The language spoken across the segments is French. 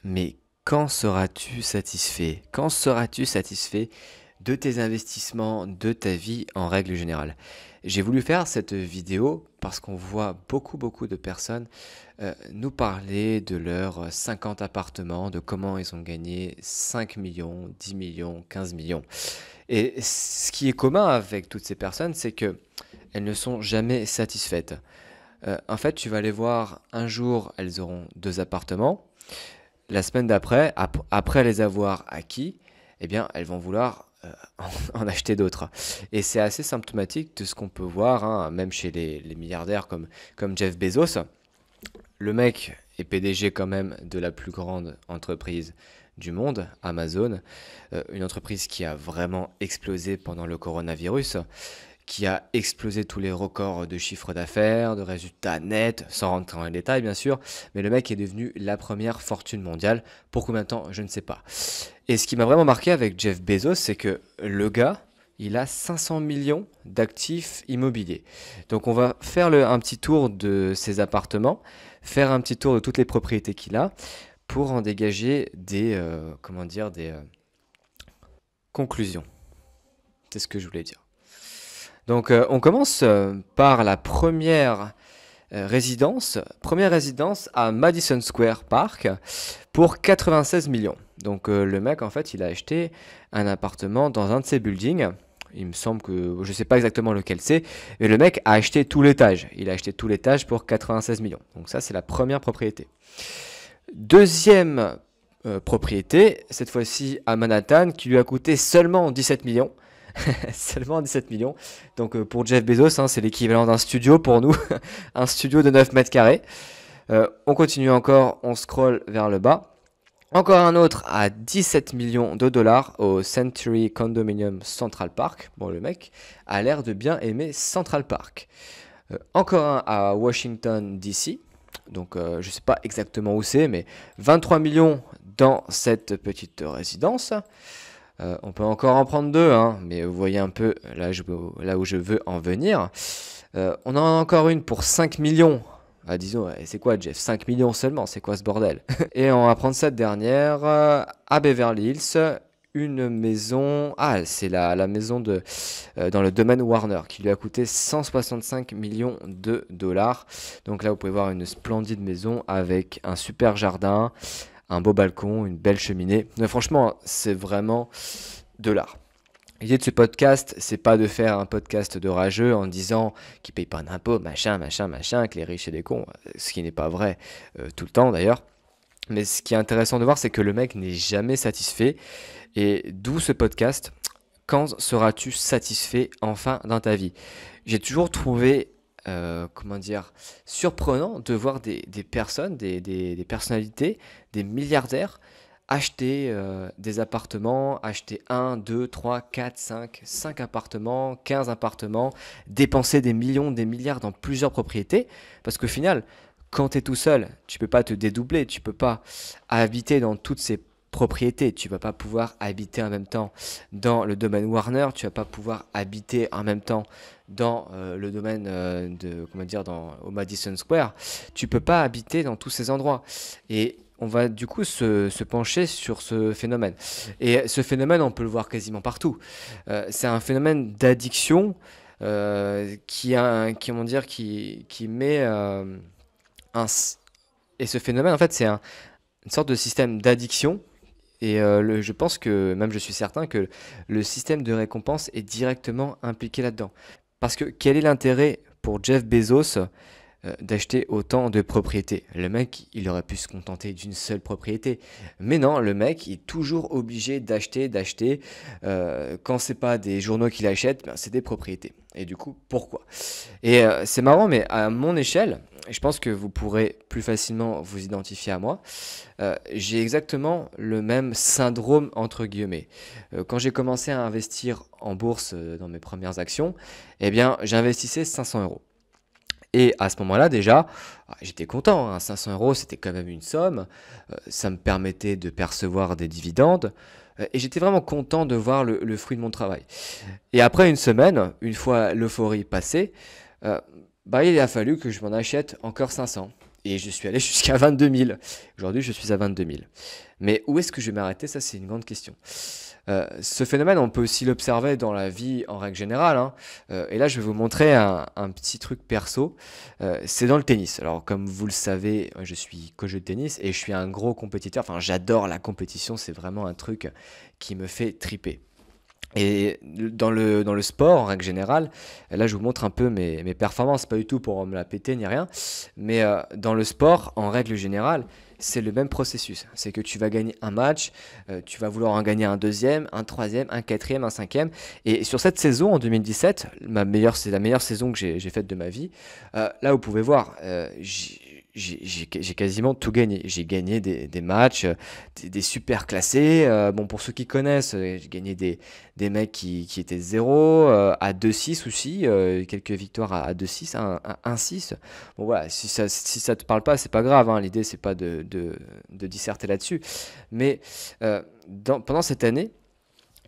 Mais quand seras-tu satisfait? Quand seras-tu satisfait de tes investissements, de ta vie en règle générale? J'ai voulu faire cette vidéo parce qu'on voit beaucoup de personnes nous parler de leurs 50 appartements, de comment ils ont gagné 5 millions, 10 millions, 15 millions. Et ce qui est commun avec toutes ces personnes, c'est que elles ne sont jamais satisfaites. En fait, tu vas les voir un jour, elles auront 2 appartements. La semaine d'après, après les avoir acquis, eh bien, elles vont vouloir en acheter d'autres. Et c'est assez symptomatique de ce qu'on peut voir, hein, même chez les milliardaires comme Jeff Bezos. Le mec est PDG quand même de la plus grande entreprise du monde, Amazon, une entreprise qui a vraiment explosé pendant le coronavirus, qui a explosé tous les records de chiffre d'affaires, de résultats nets, sans rentrer dans les détails bien sûr, mais le mec est devenu la première fortune mondiale. Pour combien de temps, je ne sais pas. Et ce qui m'a vraiment marqué avec Jeff Bezos, c'est que le gars, il a 500 millions d'actifs immobiliers. Donc on va faire un petit tour de ses appartements, faire un petit tour de toutes les propriétés qu'il a, pour en dégager des, comment dire, des conclusions. C'est ce que je voulais dire. Donc on commence par la première résidence à Madison Square Park pour 96 millions. Donc le mec en fait il a acheté un appartement dans un de ses buildings. Il me semble que je ne sais pas exactement lequel c'est, mais le mec a acheté tout l'étage. Il a acheté tout l'étage pour 96 millions. Donc ça c'est la première propriété. Deuxième propriété, cette fois-ci à Manhattan, qui lui a coûté seulement 17 millions. Seulement 17 millions. Donc pour Jeff Bezos, hein, c'est l'équivalent d'un studio pour nous. Un studio de 9 mètres carrés. On continue encore, on scrolle vers le bas. Encore un autre à 17 millions de dollars au Century Condominium Central Park. Bon, le mec a l'air de bien aimer Central Park. Encore un à Washington DC. Donc je ne sais pas exactement où c'est, mais 23 millions dans cette petite résidence. On peut encore en prendre deux, hein, mais vous voyez un peu là où je veux en venir. On en a encore une pour 5 millions. Ah, disons, c'est quoi Jeff? 5 millions seulement, c'est quoi ce bordel? Et on va prendre cette dernière à Beverly Hills. Une maison, c'est la maison dans le domaine Warner qui lui a coûté 165 millions de dollars. Donc là, vous pouvez voir une splendide maison avec un super jardin, un beau balcon, une belle cheminée. Mais franchement, c'est vraiment de l'art. L'idée de ce podcast, c'est pas de faire un podcast de rageux en disant qu'ils payent pas d'impôts, machin, que les riches et les cons, ce qui n'est pas vrai tout le temps d'ailleurs. Mais ce qui est intéressant de voir, c'est que le mec n'est jamais satisfait. Et d'où ce podcast, quand seras-tu satisfait enfin dans ta vie? J'ai toujours trouvé, surprenant de voir des personnes, des personnalités, des milliardaires acheter des appartements, acheter 1, 2, 3, 4, 5 appartements, 15 appartements, dépenser des millions, des milliards dans plusieurs propriétés. Parce qu'au final, quand tu es tout seul, tu peux pas te dédoubler, tu peux pas habiter dans toutes ces propriétés, tu vas pas pouvoir habiter en même temps dans le domaine Warner, tu vas pas pouvoir habiter en même temps dans le domaine au Madison Square, tu peux pas habiter dans tous ces endroits. Et on va du coup se pencher sur ce phénomène. Et ce phénomène, on peut le voir quasiment partout. C'est un phénomène d'addiction qui met et ce phénomène, en fait, c'est une sorte de système d'addiction. Et je pense que, même je suis certain que le système de récompense est directement impliqué là-dedans. Parce que quel est l'intérêt pour Jeff Bezos d'acheter autant de propriétés? Le mec, il aurait pu se contenter d'une seule propriété. Mais non, le mec, il est toujours obligé d'acheter. Quand c'est pas des journaux qu'il achète, ben, c'est des propriétés. Et du coup, pourquoi? Et c'est marrant, mais à mon échelle, je pense que vous pourrez plus facilement vous identifier à moi. J'ai exactement le même syndrome entre guillemets. Quand j'ai commencé à investir en bourse dans mes premières actions, eh bien, j'investissais 500 euros. Et à ce moment-là, déjà, j'étais content, hein, 500 euros, c'était quand même une somme. Ça me permettait de percevoir des dividendes. Et j'étais vraiment content de voir le fruit de mon travail. Et après une semaine, une fois l'euphorie passée, il a fallu que je m'en achète encore 500. et je suis allé jusqu'à 22 000. Aujourd'hui, je suis à 22 000. Mais où est-ce que je vais m'arrêter? Ça, c'est une grande question. Ce phénomène, on peut aussi l'observer dans la vie en règle générale, hein. Et là, je vais vous montrer un petit truc perso. C'est dans le tennis. Alors, comme vous le savez, je suis coach de tennis et je suis un gros compétiteur. Enfin, j'adore la compétition. C'est vraiment un truc qui me fait triper. Et dans le sport, en règle générale, là je vous montre un peu mes performances, pas du tout pour me la péter ni rien, mais dans le sport, en règle générale, c'est le même processus. C'est que tu vas gagner un match, tu vas vouloir en gagner un deuxième, un troisième, un quatrième, un cinquième. Et sur cette saison, en 2017, c'est la meilleure saison que j'ai faite de ma vie. Là, vous pouvez voir, j'ai quasiment tout gagné. J'ai gagné des matchs, des super classés. Bon, pour ceux qui connaissent, j'ai gagné des mecs qui étaient 0, à 2-6 aussi, quelques victoires à 2-6, 1-6. Bon voilà, si ça te parle pas, c'est pas grave, hein, l'idée c'est pas de disserter là-dessus. Mais pendant cette année,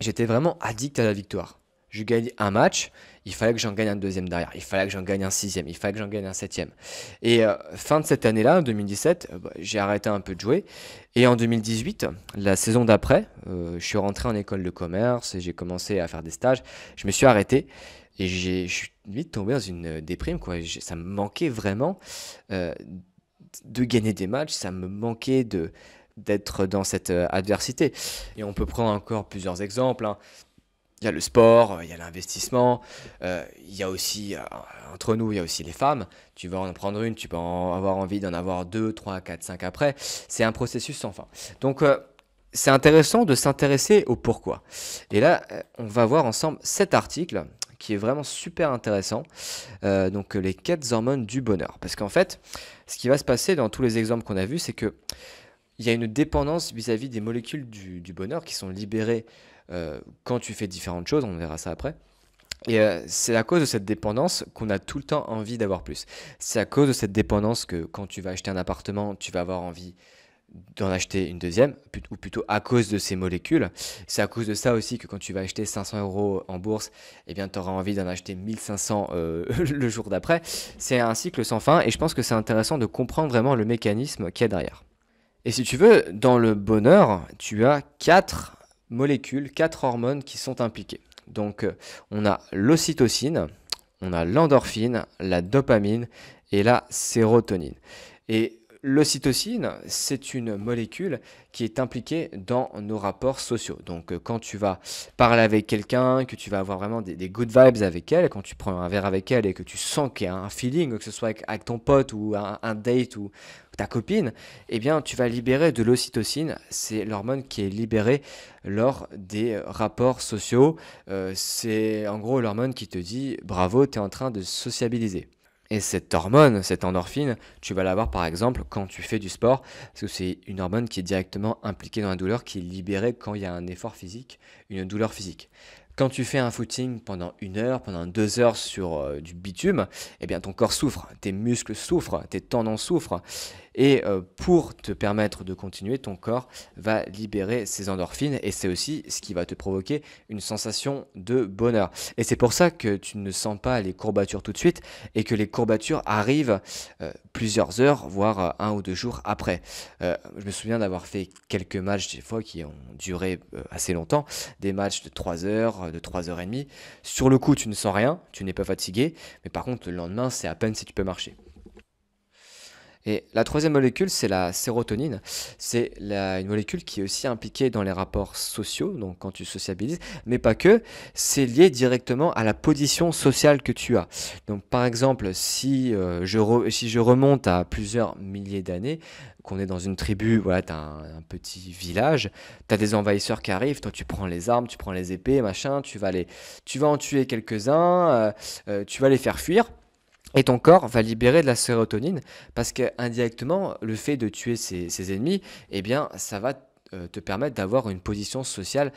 j'étais vraiment addict à la victoire. Je gagnais un match, il fallait que j'en gagne un deuxième derrière, il fallait que j'en gagne un sixième, il fallait que j'en gagne un septième. Et fin de cette année-là, en 2017, bah, j'ai arrêté un peu de jouer. Et en 2018, la saison d'après, je suis rentré en école de commerce et j'ai commencé à faire des stages. Je me suis arrêté et je suis vite tombé dans une déprime, quoi. Ça me manquait vraiment euh, de gagner des matchs, ça me manquait d'être dans cette adversité. Et on peut prendre encore plusieurs exemples, hein. Il y a le sport, il y a l'investissement, il y a aussi, entre nous, il y a aussi les femmes. Tu vas en prendre une, tu peux avoir envie d'en avoir deux, trois, quatre, cinq après. C'est un processus sans fin. Donc, c'est intéressant de s'intéresser au pourquoi. Et là, on va voir ensemble cet article qui est vraiment super intéressant. Donc, les 4 hormones du bonheur. Parce qu'en fait, ce qui va se passer dans tous les exemples qu'on a vus, c'est que il y a une dépendance vis-à-vis des molécules du bonheur qui sont libérées quand tu fais différentes choses, on verra ça après. Et c'est à cause de cette dépendance qu'on a tout le temps envie d'avoir plus. C'est à cause de cette dépendance que quand tu vas acheter un appartement, tu vas avoir envie d'en acheter une deuxième, ou plutôt à cause de ces molécules. C'est à cause de ça aussi que quand tu vas acheter 500 euros en bourse, eh bien tu auras envie d'en acheter 1500 le jour d'après. C'est un cycle sans fin et je pense que c'est intéressant de comprendre vraiment le mécanisme qu'il y a derrière. Et si tu veux, dans le bonheur, tu as 4 molécules, 4 hormones qui sont impliquées. Donc, on a l'ocytocine, on a l'endorphine, la dopamine et la sérotonine. Et l'ocytocine, c'est une molécule qui est impliquée dans nos rapports sociaux. Donc, quand tu vas parler avec quelqu'un, que tu vas avoir vraiment des good vibes avec elle, quand tu prends un verre avec elle et que tu sens qu'il y a un feeling, que ce soit avec ton pote ou un date ou ta copine, eh bien, tu vas libérer de l'ocytocine. C'est l'hormone qui est libérée lors des rapports sociaux. C'est en gros l'hormone qui te dit bravo, tu es en train de sociabiliser. Et cette hormone, cette endorphine, tu vas l'avoir par exemple quand tu fais du sport, parce que c'est une hormone qui est directement impliquée dans la douleur, qui est libérée quand il y a un effort physique, une douleur physique. Quand tu fais un footing pendant 1 heure, pendant 2 heures sur du bitume, eh bien ton corps souffre, tes muscles souffrent, tes tendons souffrent. Et pour te permettre de continuer, ton corps va libérer ces endorphines et c'est aussi ce qui va te provoquer une sensation de bonheur. Et c'est pour ça que tu ne sens pas les courbatures tout de suite et que les courbatures arrivent plusieurs heures, voire 1 ou 2 jours après. Je me souviens d'avoir fait quelques matchs des fois qui ont duré assez longtemps, des matchs de 3 heures, de 3 heures et demie. Sur le coup, tu ne sens rien, tu n'es pas fatigué, mais par contre, le lendemain, c'est à peine si tu peux marcher. Et la troisième molécule, c'est la sérotonine. C'est une molécule qui est aussi impliquée dans les rapports sociaux, donc quand tu sociabilises, mais pas que. C'est lié directement à la position sociale que tu as. Donc par exemple, si je remonte à plusieurs milliers d'années, qu'on est dans une tribu, voilà, tu as un petit village, tu as des envahisseurs qui arrivent, toi tu prends les armes, tu prends les épées, machin, tu vas en tuer quelques-uns, tu vas les faire fuir. Et ton corps va libérer de la sérotonine parce que indirectement, le fait de tuer ses ennemis, eh bien, ça va te permettre d'avoir une position sociale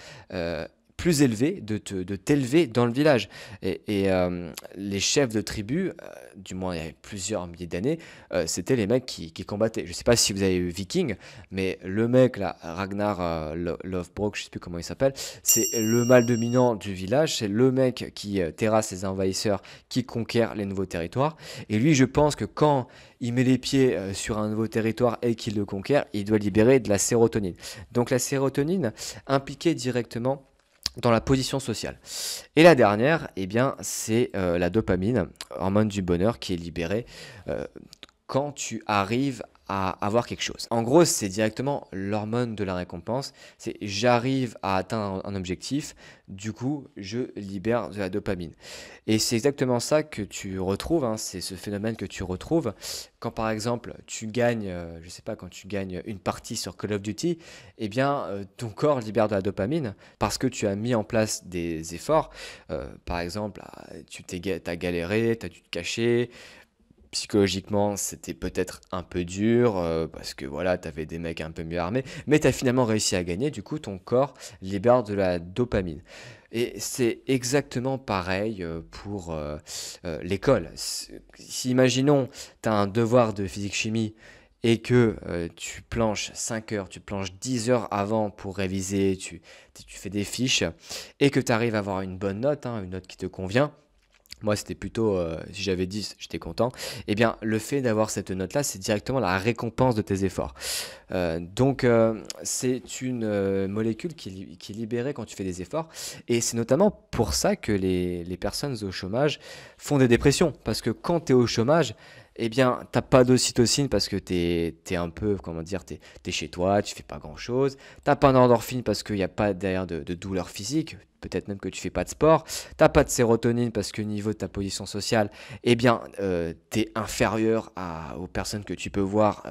plus élevé de t'élever dans le village. Les chefs de tribu, du moins il y a plusieurs milliers d'années, c'était les mecs qui combattaient. Je sais pas si vous avez vu Viking, mais le mec là, Ragnar Lothbrok, je sais plus comment il s'appelle, c'est le mâle dominant du village, c'est le mec qui terrasse les envahisseurs, qui conquiert les nouveaux territoires. Et lui, je pense que quand il met les pieds sur un nouveau territoire et qu'il le conquiert, il doit libérer de la sérotonine. Donc la sérotonine impliquée directement dans la position sociale. Et la dernière, eh bien, c'est la dopamine, hormone du bonheur, qui est libérée quand tu arrives à avoir quelque chose. En gros, c'est directement l'hormone de la récompense. C'est j'arrive à atteindre un objectif, du coup, je libère de la dopamine. Et c'est exactement ça que tu retrouves, hein, c'est ce phénomène que tu retrouves quand par exemple tu gagnes, je sais pas, quand tu gagnes une partie sur Call of Duty, eh bien ton corps libère de la dopamine parce que tu as mis en place des efforts. Par exemple, t'as galéré, tu as dû te cacher. Psychologiquement, c'était peut-être un peu dur parce que voilà, tu avais des mecs un peu mieux armés, mais tu as finalement réussi à gagner. Du coup, ton corps libère de la dopamine. Et c'est exactement pareil pour l'école. Si imaginons, tu as un devoir de physique-chimie et que tu planches 5 heures, tu planches 10 heures avant pour réviser, tu fais des fiches et que tu arrives à avoir une bonne note, hein, une note qui te convient. Moi, c'était plutôt, si j'avais 10, j'étais content. Eh bien, le fait d'avoir cette note-là, c'est directement la récompense de tes efforts. C'est une molécule qui est libérée quand tu fais des efforts. Et c'est notamment pour ça que les personnes au chômage font des dépressions. Parce que quand tu es au chômage, eh bien, t'as pas d'ocytocine parce que t'es un peu, comment dire, t'es chez toi, tu fais pas grand-chose. T'as pas d'endorphine parce qu'il n'y a pas derrière de douleur physique. Peut-être même que tu fais pas de sport. T'as pas de sérotonine parce que au niveau de ta position sociale, eh bien, t'es inférieur aux personnes que tu peux voir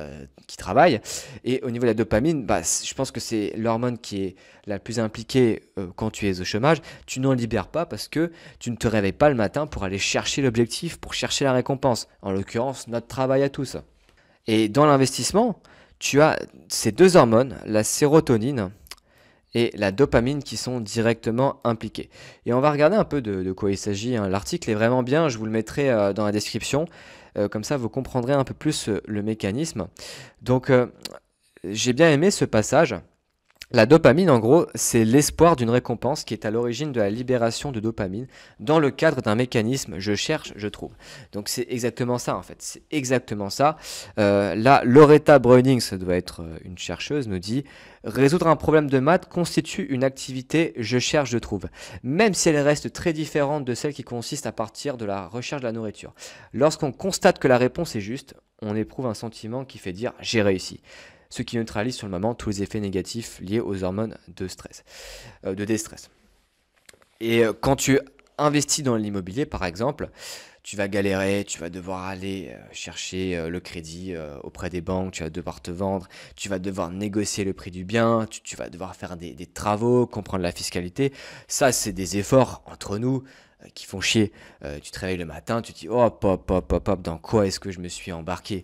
qui travaillent. Et au niveau de la dopamine, bah, je pense que c'est l'hormone qui est la plus impliquée quand tu es au chômage. Tu n'en libères pas parce que tu ne te réveilles pas le matin pour aller chercher l'objectif, pour chercher la récompense. En l'occurrence, notre travail à tous. Et dans l'investissement, tu as ces deux hormones, la sérotonine et la dopamine qui sont directement impliquées. Et on va regarder un peu de quoi il s'agit, hein. L'article est vraiment bien, je vous le mettrai dans la description. Comme ça, vous comprendrez un peu plus le mécanisme. Donc, j'ai bien aimé ce passage. La dopamine, en gros, c'est l'espoir d'une récompense qui est à l'origine de la libération de dopamine dans le cadre d'un mécanisme je cherche, je trouve. Donc c'est exactement ça en fait, c'est exactement ça. Là, Loretta Browning, ça doit être une chercheuse, nous dit résoudre un problème de maths constitue une activité je cherche, je trouve, même si elle reste très différente de celle qui consiste à partir de la recherche de la nourriture. Lorsqu'on constate que la réponse est juste, on éprouve un sentiment qui fait dire j'ai réussi, ce qui neutralise sur le moment tous les effets négatifs liés aux hormones de stress, de déstress. Et quand tu investis dans l'immobilier, par exemple, tu vas galérer, tu vas devoir aller chercher le crédit auprès des banques, tu vas devoir te vendre, tu vas devoir négocier le prix du bien, tu vas devoir faire des travaux, comprendre la fiscalité. Ça, c'est des efforts entre nous qui font chier. Tu te réveilles le matin, tu te dis hop, hop, hop, hop, hop, dans quoi est-ce que je me suis embarqué?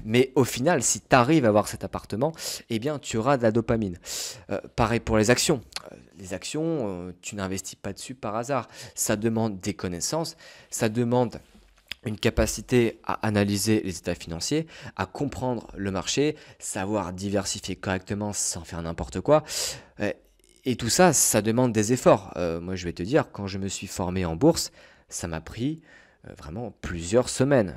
Mais au final, si tu arrives à avoir cet appartement, eh bien, tu auras de la dopamine. Pareil pour les actions. Les actions, tu n'investis pas dessus par hasard. Ça demande des connaissances, ça demande une capacité à analyser les états financiers, à comprendre le marché, savoir diversifier correctement sans faire n'importe quoi. Et tout ça, ça demande des efforts. Moi, je vais te dire, quand je me suis formé en bourse, ça m'a pris vraiment plusieurs semaines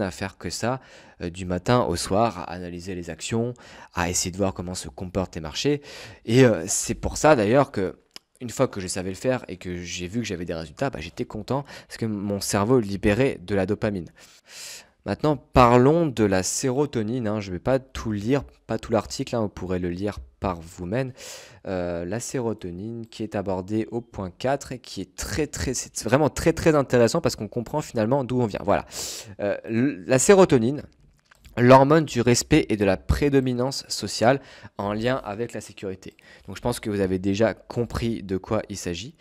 à faire que ça, du matin au soir, à analyser les actions, à essayer de voir comment se comportent les marchés. Et c'est pour ça d'ailleurs que une fois que je savais le faire et que j'ai vu que j'avais des résultats, bah, j'étais content parce que mon cerveau libérait de la dopamine. Maintenant, parlons de la sérotonine, hein. Je ne vais pas tout lire, pas tout l'article, hein, vous pourrez le lire par vous-même. La sérotonine qui est abordée au point 4 et qui est c'est vraiment très très intéressant parce qu'on comprend finalement d'où on vient. Voilà. La sérotonine, l'hormone du respect et de la prédominance sociale en lien avec la sécurité. Donc je pense que vous avez déjà compris de quoi il s'agit.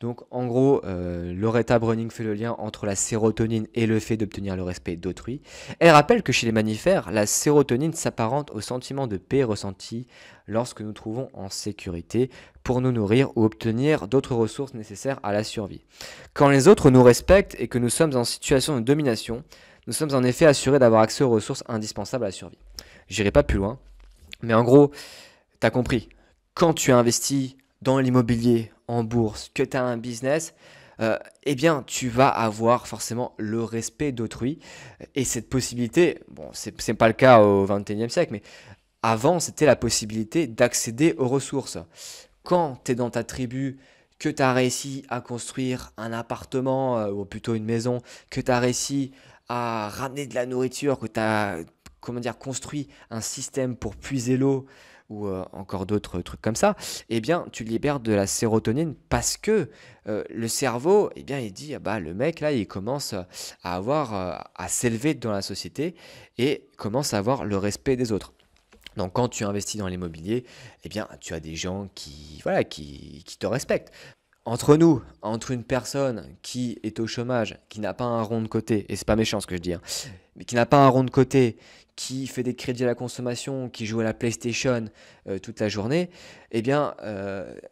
Donc en gros, Loretta Browning fait le lien entre la sérotonine et le fait d'obtenir le respect d'autrui. Elle rappelle que chez les mammifères, la sérotonine s'apparente au sentiment de paix ressenti lorsque nous trouvons en sécurité pour nous nourrir ou obtenir d'autres ressources nécessaires à la survie. Quand les autres nous respectent et que nous sommes en situation de domination, nous sommes en effet assurés d'avoir accès aux ressources indispensables à la survie. J'irai pas plus loin, mais en gros, tu as compris. Quand tu investis dans l'immobilier, en bourse, que tu as un business, eh bien, tu vas avoir forcément le respect d'autrui. Et cette possibilité, bon, c'est pas le cas au XXIe siècle, mais avant, c'était la possibilité d'accéder aux ressources. Quand tu es dans ta tribu, que tu as réussi à construire un appartement, ou plutôt une maison, que tu as réussi à ramener de la nourriture, que tu as comment dire, construit un système pour puiser l'eau ou encore d'autres trucs comme ça, eh bien, tu libères de la sérotonine parce que le cerveau, eh bien, il dit, ah bah, le mec, là, il commence à avoir, à s'élever dans la société et commence à avoir le respect des autres. Donc, quand tu investis dans l'immobilier, eh bien, tu as des gens qui, voilà, qui te respectent. Entre nous, entre une personne qui est au chômage, qui n'a pas un rond de côté, et c'est pas méchant ce que je dis, hein, mais qui n'a pas un rond de côté, qui fait des crédits à la consommation, qui joue à la PlayStation toute la journée, eh bien,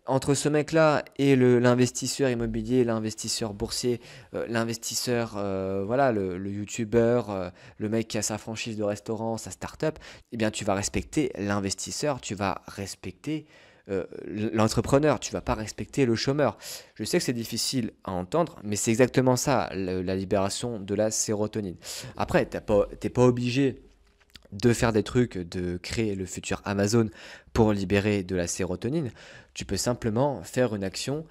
entre ce mec-là et l'investisseur immobilier, l'investisseur boursier, l'investisseur, voilà, le youtubeur, le mec qui a sa franchise de restaurant, sa start-up, eh bien, tu vas respecter l'investisseur, tu vas respecter l'entrepreneur, tu vas pas respecter le chômeur. Je sais que c'est difficile à entendre, mais c'est exactement ça, la libération de la sérotonine. Après, t'es pas obligé de faire des trucs, de créer le futur Amazon pour libérer de la sérotonine. Tu peux simplement faire une action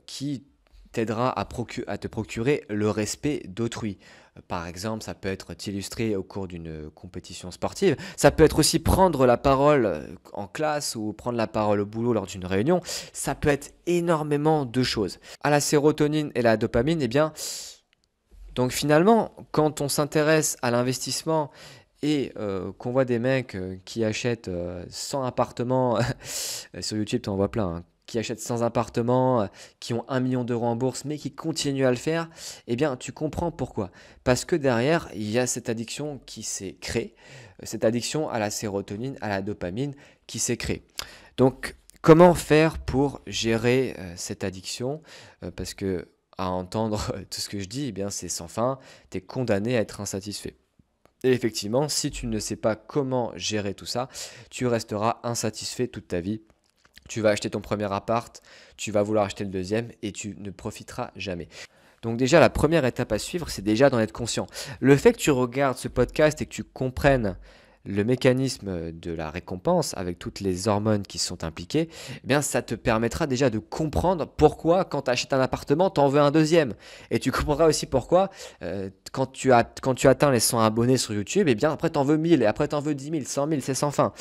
qui t'aidera à te procurer le respect d'autrui. Par exemple, ça peut être t'illustrer au cours d'une compétition sportive. Ça peut être aussi prendre la parole en classe ou prendre la parole au boulot lors d'une réunion. Ça peut être énormément de choses. À la sérotonine et la dopamine, eh bien, donc finalement, quand on s'intéresse à l'investissement et qu'on voit des mecs qui achètent 100 appartements, sur YouTube tu en vois plein, hein, qui achètent 100 appartements, qui ont 1 million d'euros en bourse, mais qui continuent à le faire, eh bien tu comprends pourquoi. Parce que derrière, il y a cette addiction qui s'est créée, cette addiction à la sérotonine, à la dopamine qui s'est créée. Donc comment faire pour gérer cette addiction parce que à entendre tout ce que je dis, eh bien c'est sans fin, tu es condamné à être insatisfait. Et effectivement, si tu ne sais pas comment gérer tout ça, tu resteras insatisfait toute ta vie. Tu vas acheter ton premier appart, tu vas vouloir acheter le deuxième et tu ne profiteras jamais. Donc déjà, la première étape à suivre, c'est déjà d'en être conscient. Le fait que tu regardes ce podcast et que tu comprennes le mécanisme de la récompense avec toutes les hormones qui sont impliquées, eh bien ça te permettra déjà de comprendre pourquoi quand tu achètes un appartement, tu en veux un deuxième. Et tu comprendras aussi pourquoi quand tu atteins les 100 abonnés sur YouTube, eh bien après tu en veux 1000 et après tu en veux 10 000, 100 000, c'est sans fin.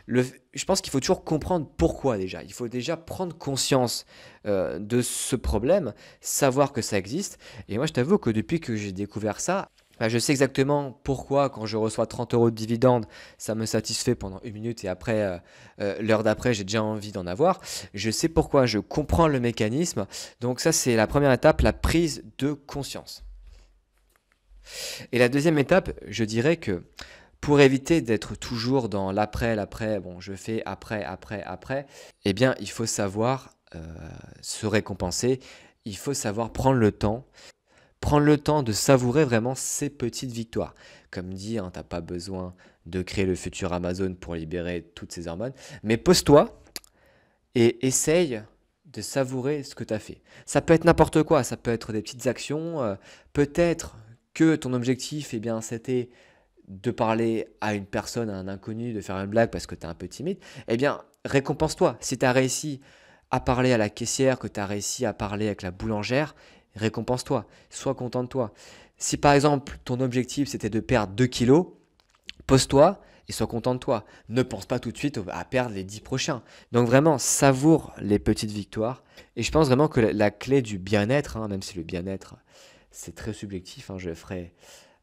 Je pense qu'il faut toujours comprendre pourquoi déjà. Il faut déjà prendre conscience de ce problème, savoir que ça existe. Et moi je t'avoue que depuis que j'ai découvert ça, bah, je sais exactement pourquoi quand je reçois 30 euros de dividendes, ça me satisfait pendant 1 minute et après, l'heure d'après, j'ai déjà envie d'en avoir. Je sais pourquoi, je comprends le mécanisme. Donc ça, c'est la première étape, la prise de conscience. Et la deuxième étape, je dirais que pour éviter d'être toujours dans l'après, bon, je fais après, eh bien, il faut savoir se récompenser, il faut savoir prendre le temps. Prendre le temps de savourer vraiment ces petites victoires. Comme dit, hein, tu n'as pas besoin de créer le futur Amazon pour libérer toutes ces hormones, mais pose-toi et essaye de savourer ce que tu as fait. Ça peut être n'importe quoi, ça peut être des petites actions, peut-être que ton objectif, eh bien, c'était de parler à une personne, à un inconnu, de faire une blague parce que tu es un peu timide, eh bien, récompense-toi. Si tu as réussi à parler à la caissière, que tu as réussi à parler avec la boulangère, récompense-toi, sois content de toi. Si par exemple ton objectif c'était de perdre 2 kilos, pose-toi et sois content de toi. Ne pense pas tout de suite à perdre les 10 prochains. Donc vraiment, savoure les petites victoires. Et je pense vraiment que la clé du bien-être, hein, même si le bien-être c'est très subjectif, hein, je ferai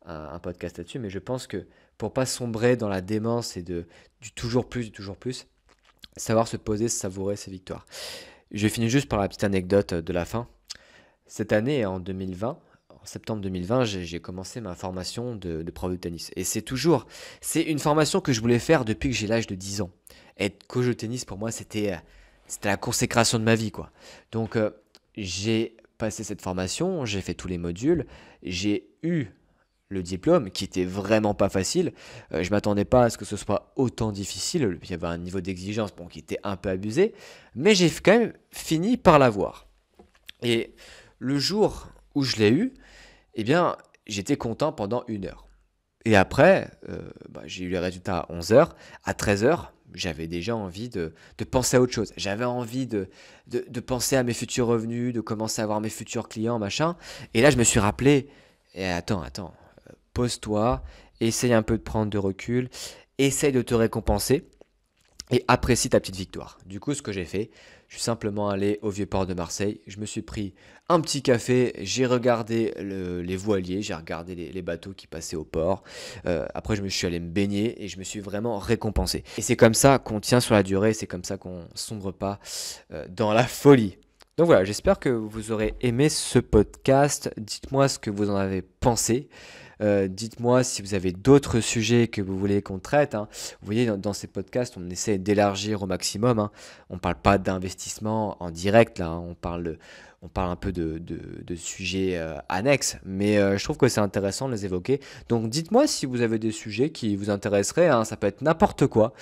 un podcast là-dessus, mais je pense que pour pas sombrer dans la démence et du toujours plus, savoir se poser, savourer ses victoires. Je finis juste par la petite anecdote de la fin. Cette année, en 2020, en septembre 2020, j'ai commencé ma formation de prof de tennis. Et c'est une formation que je voulais faire depuis que j'ai l'âge de 10 ans. Être coach de tennis, pour moi, c'était la consécration de ma vie, quoi. Donc, j'ai passé cette formation, j'ai fait tous les modules, j'ai eu le diplôme qui était vraiment pas facile. Je m'attendais pas à ce que ce soit autant difficile. Il y avait un niveau d'exigence bon, qui était un peu abusé, mais j'ai quand même fini par l'avoir. Et le jour où je l'ai eu, eh bien, j'étais content pendant 1 heure. Et après, j'ai eu les résultats à 11 heures. À 13 heures, j'avais déjà envie de penser à autre chose. J'avais envie de penser à mes futurs revenus, de commencer à avoir mes futurs clients, machin. Et là, je me suis rappelé, attends, pose-toi, essaye un peu de prendre de recul, essaye de te récompenser et apprécie ta petite victoire. Du coup, ce que j'ai fait, je suis simplement allé au Vieux-Port de Marseille, je me suis pris un petit café, j'ai regardé les voiliers, j'ai regardé les bateaux qui passaient au port. Après, je me suis allé me baigner et je me suis vraiment récompensé. Et c'est comme ça qu'on tient sur la durée, c'est comme ça qu'on sombre pas dans la folie. Donc voilà, j'espère que vous aurez aimé ce podcast. Dites-moi ce que vous en avez pensé. Dites-moi si vous avez d'autres sujets que vous voulez qu'on traite, hein. Vous voyez, dans ces podcasts, on essaie d'élargir au maximum, hein. On ne parle pas d'investissement en direct, là, hein. On parle un peu de sujets annexes, mais je trouve que c'est intéressant de les évoquer. Donc dites-moi si vous avez des sujets qui vous intéresseraient, hein. Ça peut être n'importe quoi.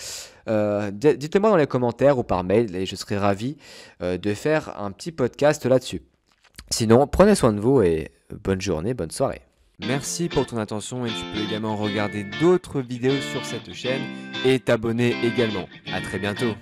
Dites-le-moi dans les commentaires ou par mail et je serai ravi de faire un petit podcast là-dessus. Sinon, prenez soin de vous et bonne journée, bonne soirée. Merci pour ton attention et tu peux également regarder d'autres vidéos sur cette chaîne et t'abonner également. À très bientôt.